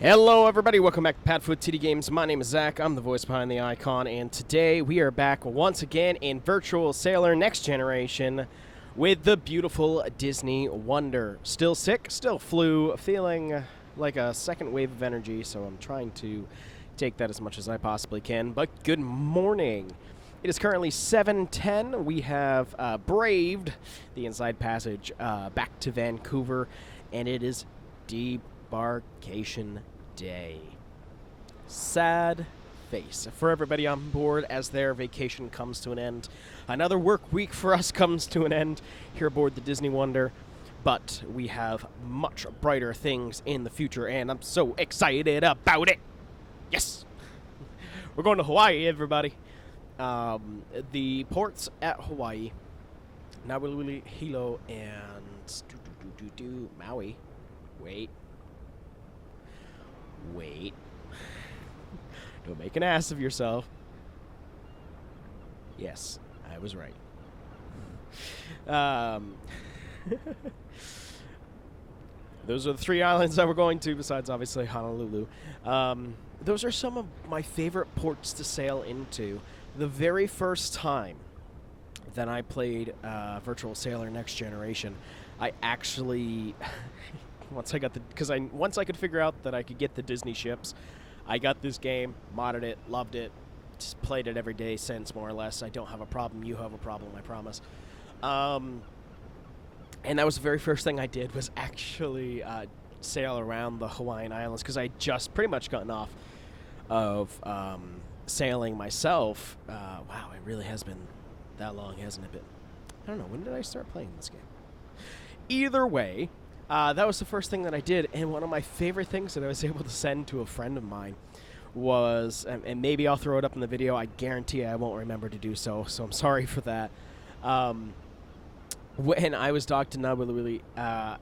Hello everybody, welcome back to PadFootTD Games. My name is Zach, I'm the voice behind the icon, and today we are back once again in Virtual Sailor Next Generation with the beautiful Disney Wonder. Still sick, still flu, feeling like a second wave of energy, so I'm trying to take that as much as I possibly can. But good morning. It is currently 7:10. We have braved the Inside Passage back to Vancouver, and it is debarkation day. Sad face for everybody on board as their vacation comes to an end. Another work week for us comes to an end here aboard the Disney Wonder, but we have much brighter things in the future, and I'm so excited about it. Yes! We're going to Hawaii, everybody. The ports at Hawaii, Nauli, Hilo, and Maui. Wait. Don't make an ass of yourself. Yes, I was right. Those are the three islands that we're going to, besides obviously Honolulu. Those are some of my favorite ports to sail into. The very first time that I played Virtual Sailor Next Generation, I actually... once I could figure out that I could get the Disney ships, I got this game, modded it, loved it, just played it every day since, more or less. I don't have a problem. You have a problem, I promise. And that was the very first thing I did, was actually sail around the Hawaiian Islands, because I had just pretty much gotten off of sailing myself. Wow, it really has been that long, hasn't it been? I don't know, when did I start playing this game? Either way, that was the first thing that I did, and one of my favorite things that I was able to send to a friend of mine was, and maybe I'll throw it up in the video, I guarantee I won't remember to do so I'm sorry for that. When I was docked in Nauli, and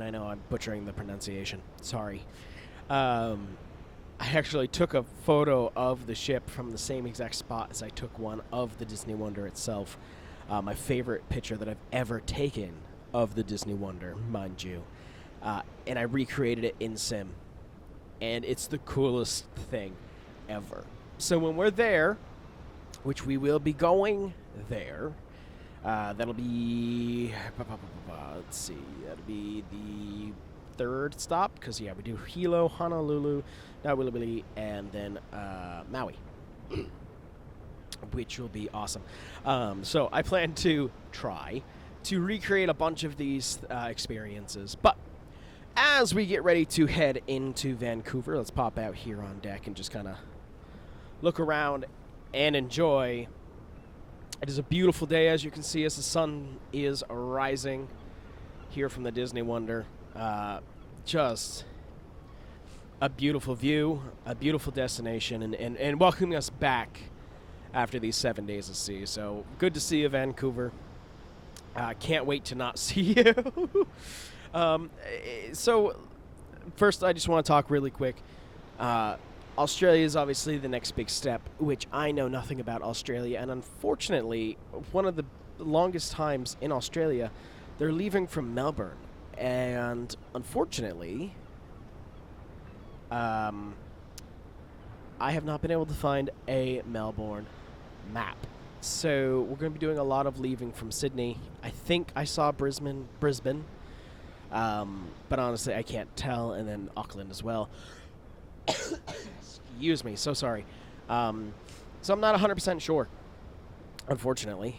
I know I'm butchering the pronunciation, sorry. I actually took a photo of the ship from the same exact spot as I took one of the Disney Wonder itself. My favorite picture that I've ever taken of the Disney Wonder, mind you. And I recreated it in Sim. And it's the coolest thing ever. So when we're there, which we will be going there, that'll be... let's see, that'll be the third stop, because, yeah, we do Hilo, Honolulu, Nauli, and then Maui, which will be awesome. So I plan to try to recreate a bunch of these experiences. But as we get ready to head into Vancouver, let's pop out here on deck and just kind of look around and enjoy. It is a beautiful day, as you can see, as the sun is rising here from the Disney Wonder. Just a beautiful view, a beautiful destination, and welcoming us back after these 7 days of sea. So good to see you, Vancouver. Can't wait to not see you. So first, I just want to talk really quick. Australia is obviously the next big step, which I know nothing about Australia, and unfortunately, one of the longest times in Australia, they're leaving from Melbourne, and unfortunately, I have not been able to find a Melbourne map. So we're going to be doing a lot of leaving from Sydney. I think I saw Brisbane, but honestly I can't tell, and then Auckland as well. Excuse me, so sorry. So I'm not 100% sure, unfortunately.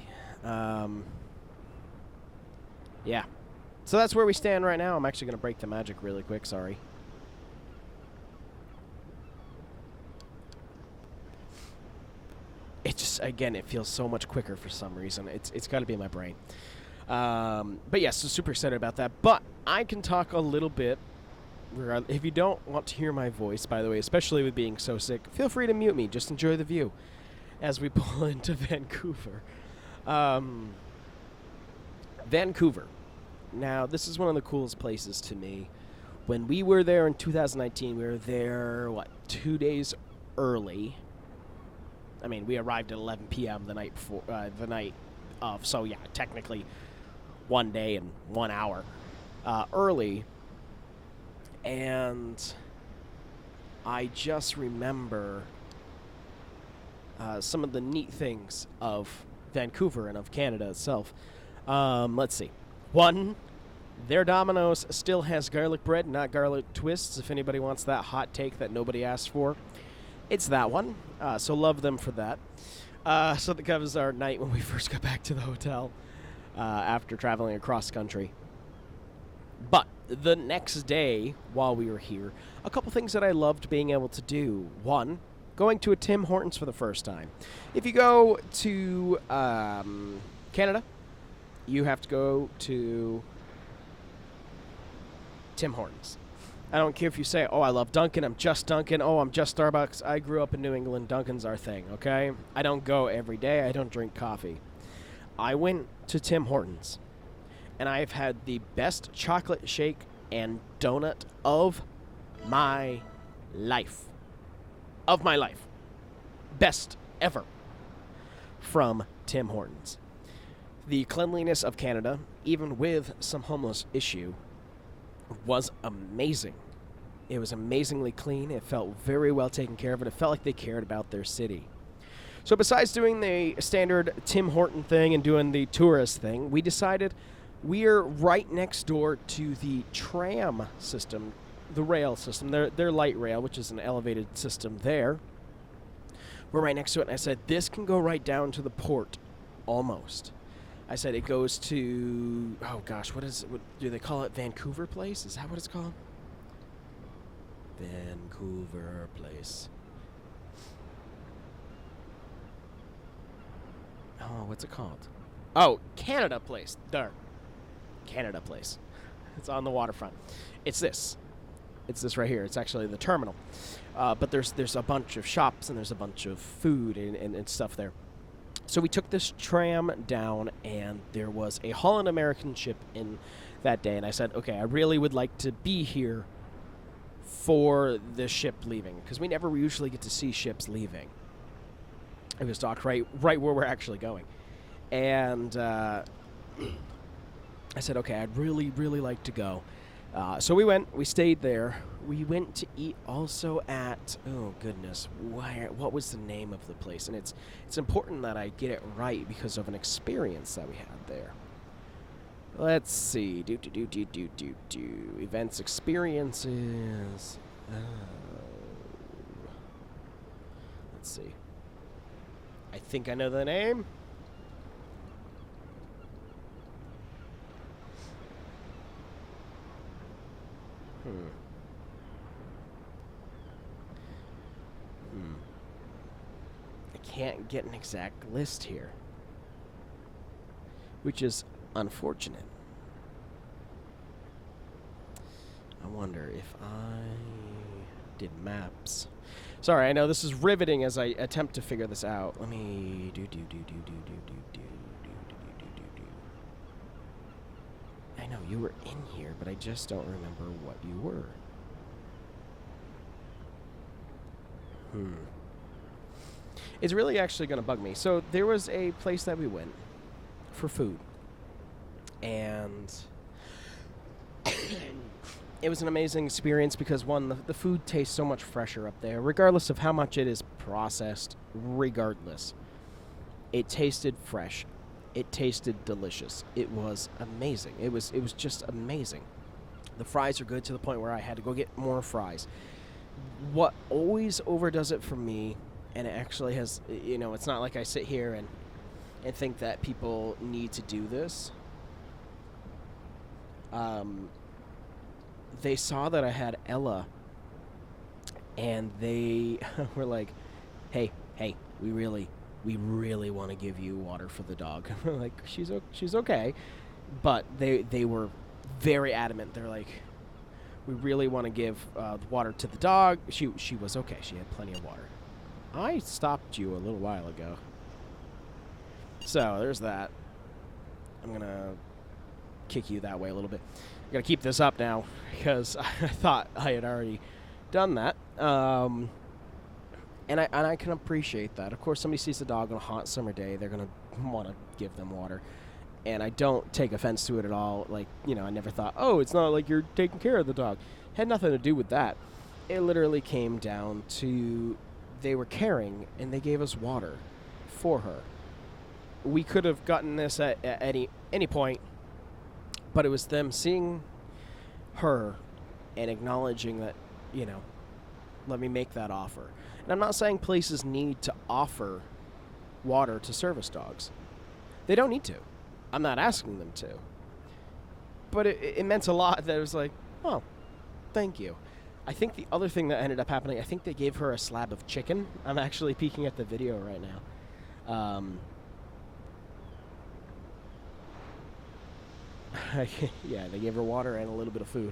Yeah. So that's where we stand right now. I'm actually going to break the magic really quick, sorry. It just, again, it feels so much quicker for some reason. It's got to be in my brain. But yes, so super excited about that. But I can talk a little bit. If you don't want to hear my voice, by the way, especially with being so sick, feel free to mute me. Just enjoy the view as we pull into Vancouver. Vancouver. Now, this is one of the coolest places to me. When we were there in 2019, we were there, 2 days early. I mean, we arrived at 11 p.m. the night before, the night of, so yeah, technically 1 day and 1 hour early. And I just remember some of the neat things of Vancouver and of Canada itself. Let's see. One, their Domino's still has garlic bread, not garlic twists. If anybody wants that hot take that nobody asked for, it's that one. So love them for that. So that covers our night when we first got back to the hotel after traveling across country. But the next day, while we were here, a couple things that I loved being able to do. One, going to a Tim Hortons for the first time. If you go to Canada, you have to go to Tim Hortons. I don't care if you say, oh, I love Dunkin', I'm just Dunkin', oh, I'm just Starbucks. I grew up in New England. Dunkin's our thing, okay? I don't go every day. I don't drink coffee. I went to Tim Hortons, and I've had the best chocolate shake and donut of my life. Of my life. Best ever from Tim Hortons. The cleanliness of Canada, even with some homeless issue, was amazing. It was amazingly clean. It felt very well taken care of, and it felt like they cared about their city. So besides doing the standard Tim Horton thing and doing the tourist thing, we decided we're right next door to the tram system, the rail system, their light rail, which is an elevated system there. We're right next to it, and I said, this can go right down to the port, almost. I said it goes to, oh gosh, what do they call it? Vancouver Place? Is that what it's called? Vancouver Place. Oh, what's it called? Oh, Canada Place. There. Canada Place. It's on the waterfront. It's this. It's this right here. It's actually the terminal. But there's a bunch of shops and there's a bunch of food and stuff there. So we took this tram down, and there was a Holland American ship in that day. And I said, okay, I really would like to be here for the ship leaving, because we never usually get to see ships leaving. It was docked right where we're actually going. And I said, okay, I'd really, really like to go. So we went. We stayed there. We went to eat also at, oh goodness, what was the name of the place? And it's important that I get it right because of an experience that we had there. Let's see. Events, experiences. Let's see. I think I know the name. I can't get an exact list here, which is unfortunate. I wonder if I did maps. Sorry, I know this is riveting as I attempt to figure this out. Let me I know you were in here, but I just don't remember what you were. It's really actually going to bug me. So there was a place that we went for food, and it was an amazing experience because, one, the food tastes so much fresher up there, regardless of how much it is processed. Regardless, it tasted fresh. It tasted delicious. It was amazing. It was just amazing. The fries are good to the point where I had to go get more fries. What always overdoes it for me, and it actually has, it's not like I sit here and think that people need to do this. They saw that I had Ella, and they were like, hey, we really want to give you water for the dog. Like, she's okay. But they were very adamant. They're like, we really want to give water to the dog. She was okay. She had plenty of water. I stopped you a little while ago. So there's that. I'm going to kick you that way a little bit. I got to keep this up now because I thought I had already done that. And I can appreciate that. Of course, somebody sees a dog on a hot summer day, they're going to want to give them water. And I don't take offense to it at all. Like, I never thought, oh, it's not like you're taking care of the dog. Had nothing to do with that. It literally came down to they were caring, and they gave us water for her. We could have gotten this at any point, but it was them seeing her and acknowledging that, let me make that offer. And I'm not saying places need to offer water to service dogs. They don't need to. I'm not asking them to. But it meant a lot that it was like, oh, thank you. I think the other thing that ended up happening, I think they gave her a slab of chicken. I'm actually peeking at the video right now. Yeah, they gave her water and a little bit of food.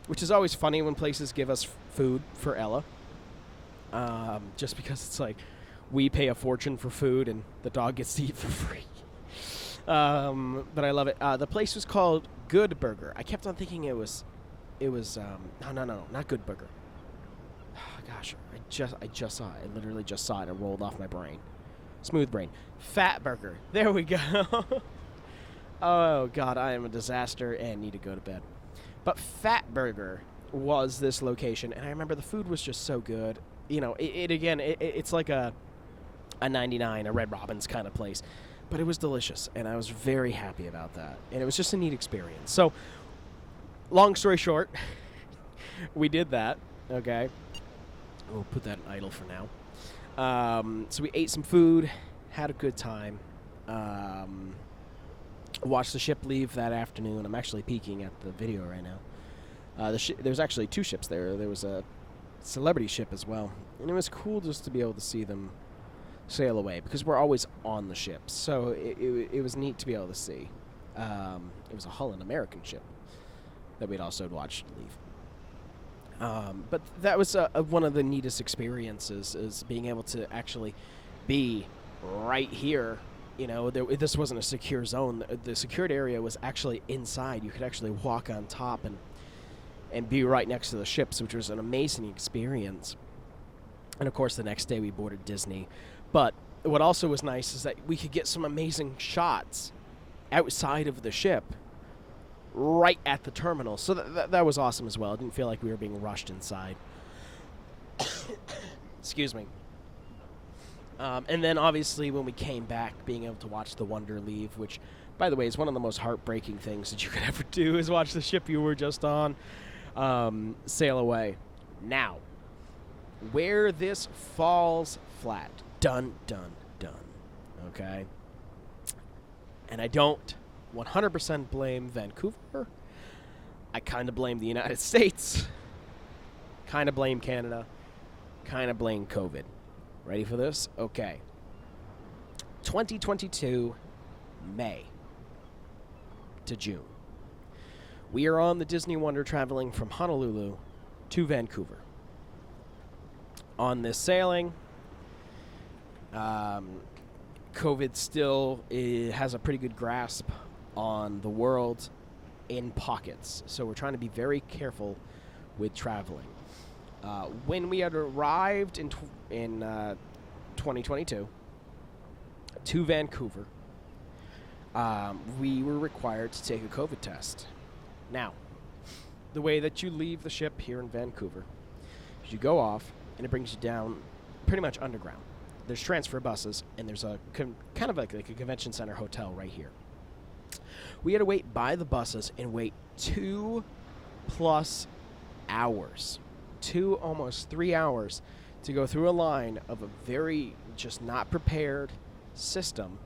Which is always funny when places give us food for Ella. Just because it's like, we pay a fortune for food and the dog gets to eat for free. But I love it. The place was called Good Burger. I kept on thinking it was no, not Good Burger. Oh, gosh, I just saw it. I literally just saw it and rolled off my brain. Smooth brain. Fat Burger. There we go. Oh, God, I am a disaster and need to go to bed. But Fat Burger was this location, and I remember the food was just so good. It's like a 99, a Red Robin's kind of place. But it was delicious, and I was very happy about that. And it was just a neat experience. So, long story short, we did that, okay? We'll put that in idle for now. So we ate some food, had a good time, watched the ship leave that afternoon. I'm actually peeking at the video right now. There's actually 2 ships there. There was a celebrity ship as well. And it was cool just to be able to see them sail away, because we're always on the ship. So it was neat to be able to see. It was a Holland American ship that we'd also watched leave. But that was one of the neatest experiences, is being able to actually be right here. This wasn't a secure zone. The secured area was actually inside. You could actually walk on top and be right next to the ships, which was an amazing experience. And of course, the next day we boarded Disney. But what also was nice is that we could get some amazing shots outside of the ship, right at the terminal. So that was awesome as well. I didn't feel like we were being rushed inside. Excuse me. And then obviously when we came back, being able to watch the Wonder leave, which, by the way, is one of the most heartbreaking things that you could ever do, is watch the ship you were just on sail away. Now, where this falls flat. Dun, dun, dun. Okay? And I don't 100% blame Vancouver. I kind of blame the United States. Kind of blame Canada. Kind of blame COVID. Ready for this? Okay. 2022, May to June. We are on the Disney Wonder traveling from Honolulu to Vancouver. On this sailing, COVID still has a pretty good grasp on the world in pockets. So we're trying to be very careful with traveling. When we had arrived in 2022 to Vancouver, we were required to take a COVID test. Now, the way that you leave the ship here in Vancouver is you go off, and it brings you down pretty much underground. There's transfer buses, and there's a kind of like a convention center hotel right here. We had to wait by the buses and wait 2+ hours, 2 almost 3 hours, to go through a line of a very just not prepared system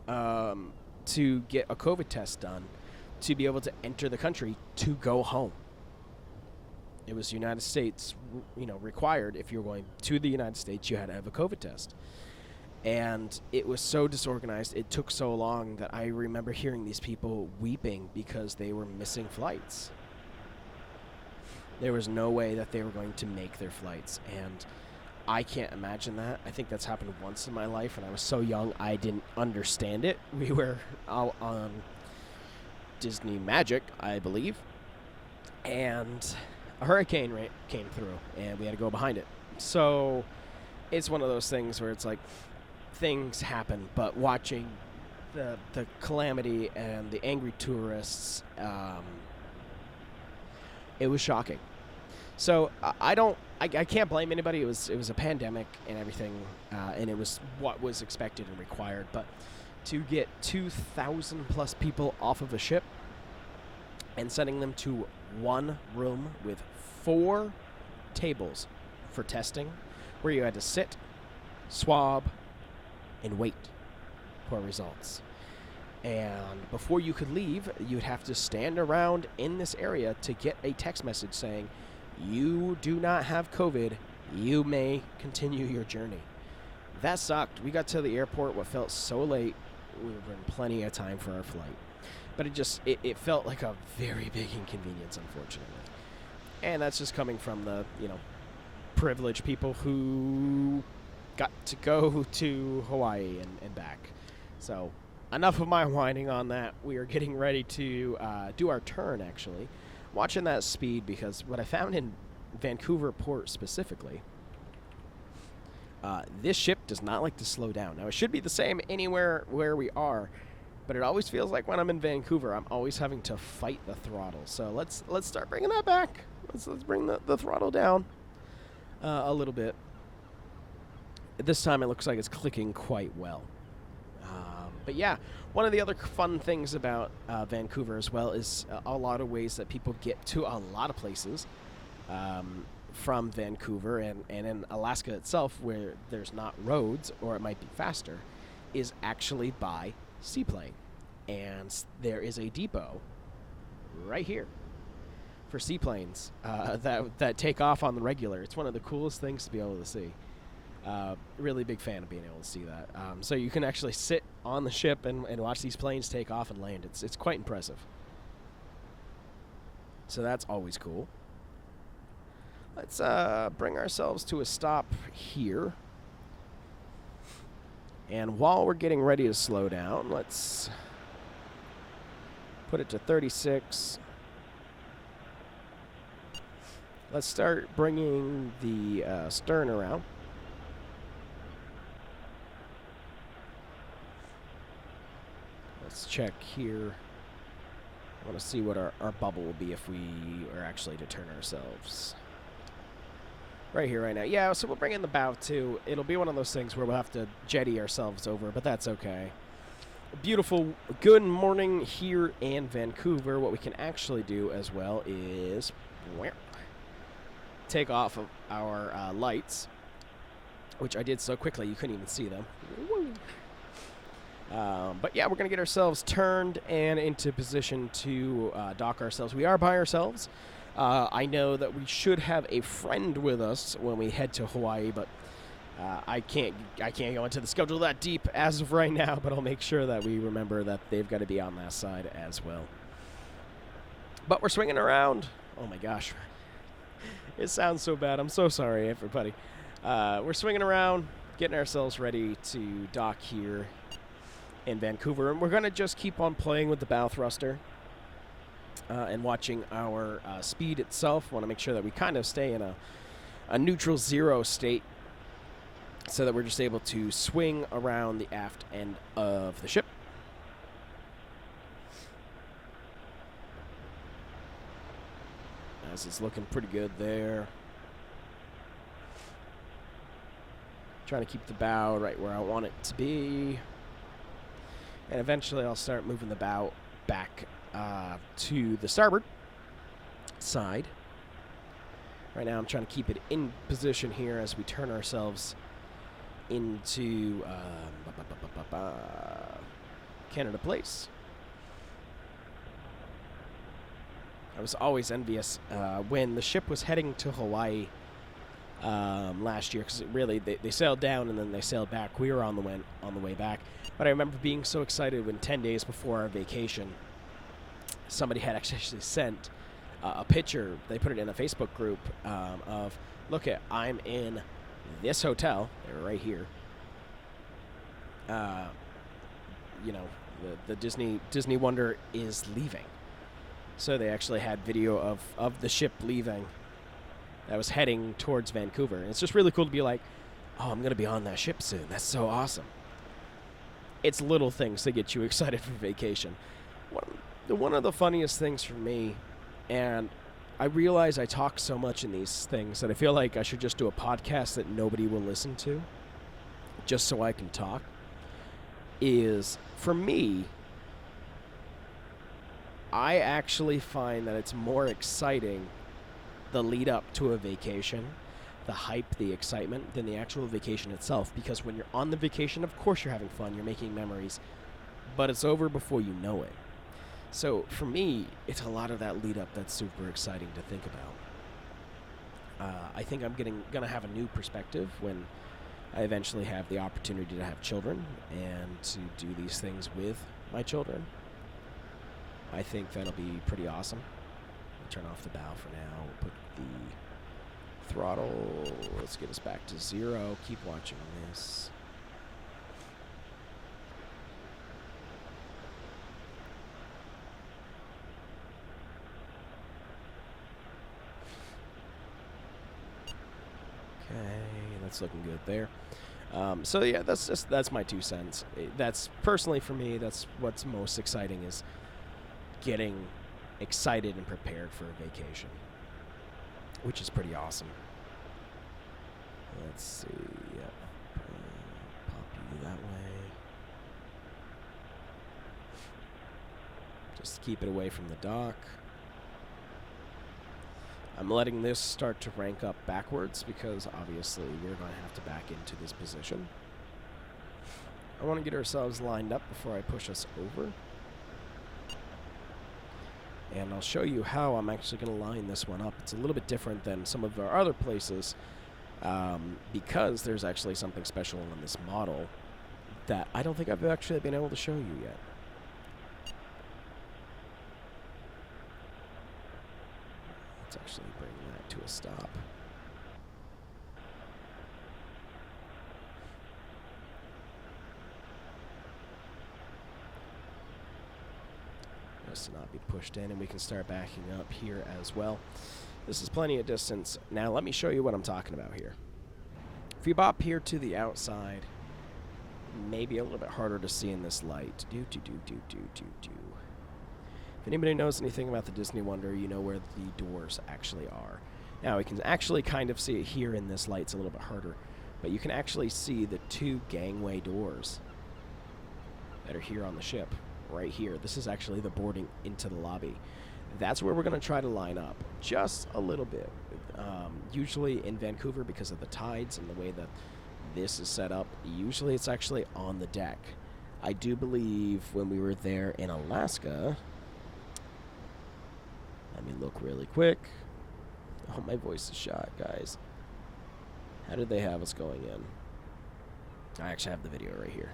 to get a COVID test done to be able to enter the country to go home. It was United States, required. If you're going to the United States, you had to have a COVID test. And it was so disorganized, it took so long that I remember hearing these people weeping because they were missing flights. There was no way that they were going to make their flights, and I can't imagine that. I think that's happened once in my life, and I was so young I didn't understand it. We were out on Disney Magic, I believe, and a hurricane came through, and we had to go behind it. So it's one of those things where it's like things happen, but watching the calamity and the angry tourists, it was shocking. So I can't blame anybody. It was a pandemic and everything, and it was what was expected and required. But to get 2,000 plus people off of a ship and sending them to one room with 4 tables for testing, where you had to sit, swab, and wait for results. And before you could leave, you'd have to stand around in this area to get a text message saying, you do not have COVID, you may continue your journey. That sucked. We got to the airport what felt so late. We were in plenty of time for our flight. But it felt like a very big inconvenience, unfortunately. And that's just coming from the, privileged people who got to go to Hawaii and back. So enough of my whining on that. We are getting ready to do our turn, actually. Watching that speed, because what I found in Vancouver Port specifically, this ship does not like to slow down. Now, it should be the same anywhere where we are, but it always feels like when I'm in Vancouver, I'm always having to fight the throttle. So let's start bringing that back. Let's bring the throttle down a little bit. This time it looks like it's clicking quite well. But yeah, one of the other fun things about Vancouver as well is a lot of ways that people get to a lot of places from Vancouver, and in Alaska itself, where there's not roads, or it might be faster, is actually by seaplane. And there is a depot right here for seaplanes that take off on the regular. It's one of the coolest things to be able to see. Really big fan of being able to see that. So you can actually sit on the ship and watch these planes take off and land. It's quite impressive. So that's always cool. Let's bring ourselves to a stop here. And while we're getting ready to slow down, let's put it to 36. Let's start bringing the stern around. Let's check here. I want to see what our bubble will be if we are actually to turn ourselves. Right here, right now. Yeah, so we'll bring in the bow, too. It'll be one of those things where we'll have to jetty ourselves over, but that's okay. Beautiful, good morning here in Vancouver. What we can actually do as well is take off of our lights, which I did so quickly you couldn't even see them. But yeah, we're going to get ourselves turned and into position to dock ourselves. We are by ourselves. I know that we should have a friend with us when we head to Hawaii, but I can't go into the schedule that deep as of right now, but I'll make sure that we remember that they've got to be on that side as well. But we're swinging around. Oh my gosh. It sounds so bad. I'm so sorry, everybody. We're swinging around, getting ourselves ready to dock here in Vancouver, and we're going to just keep on playing with the bow thruster and watching our speed itself. Want to make sure that we kind of stay in a neutral zero state so that we're just able to swing around the aft end of the ship. As it's looking pretty good there. Trying to keep the bow right where I want it to be. And eventually I'll start moving the bow back to the starboard side. Right now I'm trying to keep it in position here as we turn ourselves into Canada Place. I was always envious when the ship was heading to Hawaii last year, because really they sailed down and then they sailed back. We were on the way back, but I remember being so excited when 10 days before our vacation, somebody had actually sent a picture. They put it in a Facebook group of, look at, I'm in this hotel. They're right here. The Disney Wonder is leaving. So they actually had video of the ship leaving that was heading towards Vancouver. And it's just really cool to be like, oh, I'm going to be on that ship soon. That's so awesome. it's little things that get you excited for vacation. One of the funniest things for me, and I realize I talk so much in these things that I feel like I should just do a podcast that nobody will listen to, just so I can talk, is, for me, I actually find that it's more exciting the lead up to a vacation, the hype, the excitement, than the actual vacation itself. Because when you're on the vacation, of course you're having fun, you're making memories, but it's over before you know it. So for me, it's a lot of that lead up that's super exciting to think about. I think I'm gonna have a new perspective when I eventually have the opportunity to have children and to do these things with my children. I think that'll be pretty awesome. I'll turn off the bow for now. We'll put the throttle. Let's get us back to 0. Keep watching this. Okay, that's looking good there. So yeah, that's my 2 cents. That's personally for me. That's what's most exciting, is getting excited and prepared for a vacation, which is pretty awesome. Let's see. Yep. Pop you that way. Just keep it away from the dock. I'm letting this start to rank up backwards because obviously we're going to have to back into this position. I want to get ourselves lined up before I push us over. And I'll show you how I'm actually going to line this one up. It's a little bit different than some of our other places because there's actually something special on this model that I don't think I've actually been able to show you yet. Let's actually bring that to a stop. Just to not be pushed in, and we can start backing up here as well. This is plenty of distance. Now let me show you what I'm talking about here. If you bop here to the outside, maybe a little bit harder to see in this light. If anybody knows anything about the Disney Wonder, you know where the doors actually are. Now we can actually kind of see it here in this light. It's a little bit harder, but you can actually see the 2 gangway doors that are here on the ship. Right here. This is actually the boarding into the lobby. That's where we're going to try to line up just a little bit. Usually in Vancouver, because of the tides and the way that this is set up, usually it's actually on the deck. I do believe when we were there in Alaska, let me look really quick. Oh, my voice is shot, guys. How did they have us going in? I actually have the video right here.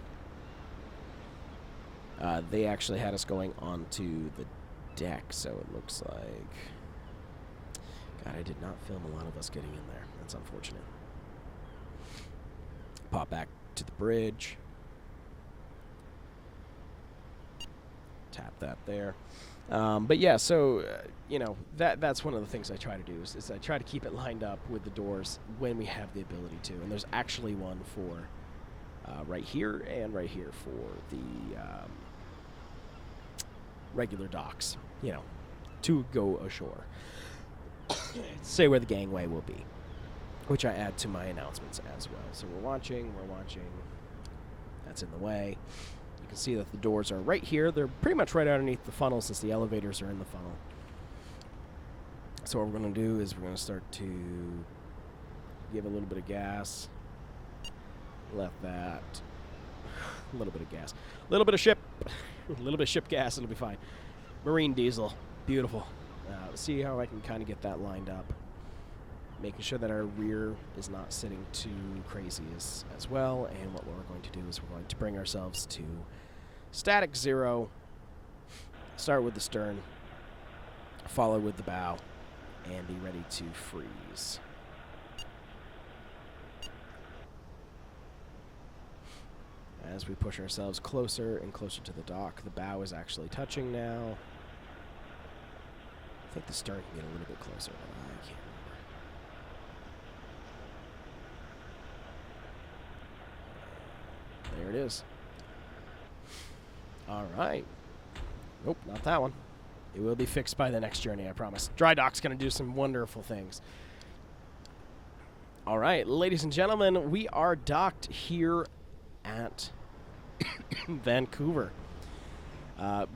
They actually had us going onto the deck, so it looks like... God, I did not film a lot of us getting in there. That's unfortunate. Pop back to the bridge. Tap that there. But yeah, so, you know, that's one of the things I try to do, is I try to keep it lined up with the doors when we have the ability to. And there's actually one for right here and right here for the regular docks, you know, to go ashore. Say where the gangway will be, which I add to my announcements as well. So we're watching. That's in the way. You can see that the doors are right here. They're pretty much right underneath the funnel since the elevators are in the funnel. So what we're going to do is we're going to start to give a little bit of gas. Left that. A little bit of gas. A little bit of ship. A little bit of ship gas. It'll be fine. Marine diesel. Beautiful. See how I can kind of get that lined up. Making sure that our rear is not sitting too crazy as well. And what we're going to do is we're going to bring ourselves to static 0. Start with the stern. Follow with the bow. And be ready to freeze. As we push ourselves closer and closer to the dock, the bow is actually touching now. I think the stern can get a little bit closer, but I can't remember. All right. Nope, not that one. It will be fixed by the next journey, I promise. Dry dock's going to do some wonderful things. All right, ladies and gentlemen, we are docked here at Vancouver.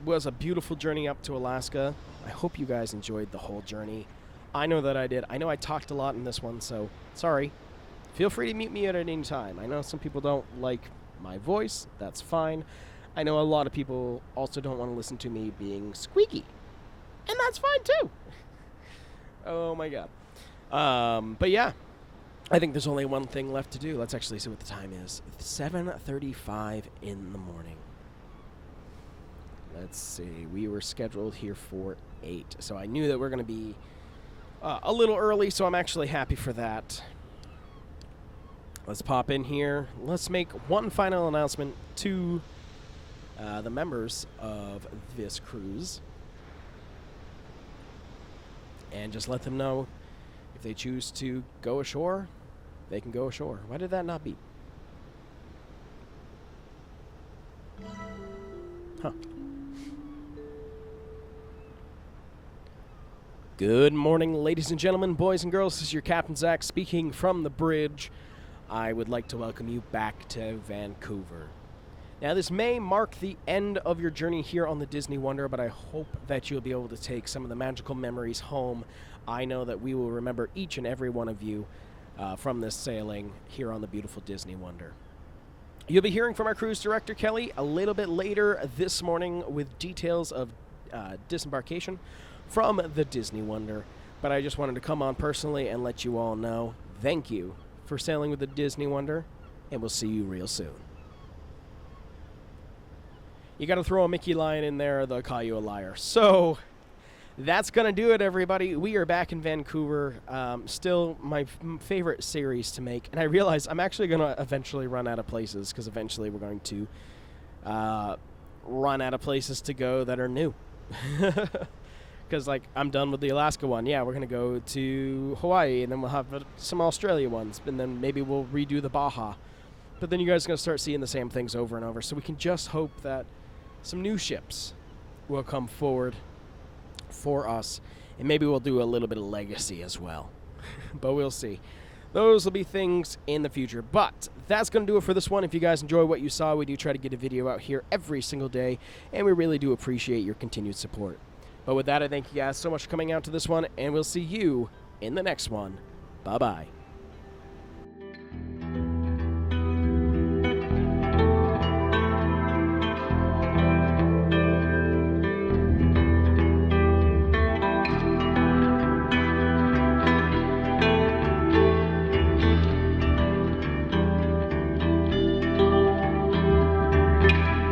Was a beautiful journey up to Alaska. I hope you guys enjoyed the whole journey. I know that I did. I know I talked a lot in this one, so sorry. Feel free to mute me at any time. I know some people don't like my voice. That's fine. I know a lot of people also don't want to listen to me being squeaky. And that's fine, too. Oh, my God. But, yeah. I think there's only one thing left to do. Let's actually see what the time is. It's 7:35 in the morning. Let's see. We were scheduled here for 8. So I knew that we're going to be a little early, so I'm actually happy for that. Let's pop in here. Let's make one final announcement to the members of this cruise. And just let them know if they choose to go ashore, they can go ashore. Why did that not beep? Huh. Good morning, ladies and gentlemen, boys and girls. This is your Captain Zach speaking from the bridge. I would like to welcome you back to Vancouver. Now, this may mark the end of your journey here on the Disney Wonder, but I hope that you'll be able to take some of the magical memories home. I know that we will remember each and every one of you from this sailing here on the beautiful Disney Wonder. You'll be hearing from our cruise director, Kelly, a little bit later this morning with details of disembarkation from the Disney Wonder. But I just wanted to come on personally and let you all know thank you for sailing with the Disney Wonder, and we'll see you real soon. You got to throw a Mickey line in there, they'll call you a liar. So that's going to do it, everybody. We are back in Vancouver. Still my favorite series to make. And I realize I'm actually going to eventually run out of places because eventually we're going to run out of places to go that are new. Because, like, I'm done with the Alaska one. Yeah, we're going to go to Hawaii, and then we'll have some Australia ones. And then maybe we'll redo the Baja. But then you guys are going to start seeing the same things over and over. So we can just hope that some new ships will come forward for us, and maybe we'll do a little bit of legacy as well. But we'll see. Those will be things in the future. But that's going to do it for this one. If you guys enjoy what you saw, we do try to get a video out here every single day, and we really do appreciate your continued support. But with that, I thank you guys so much for coming out to this one, and we'll see you in the next one. Bye-bye.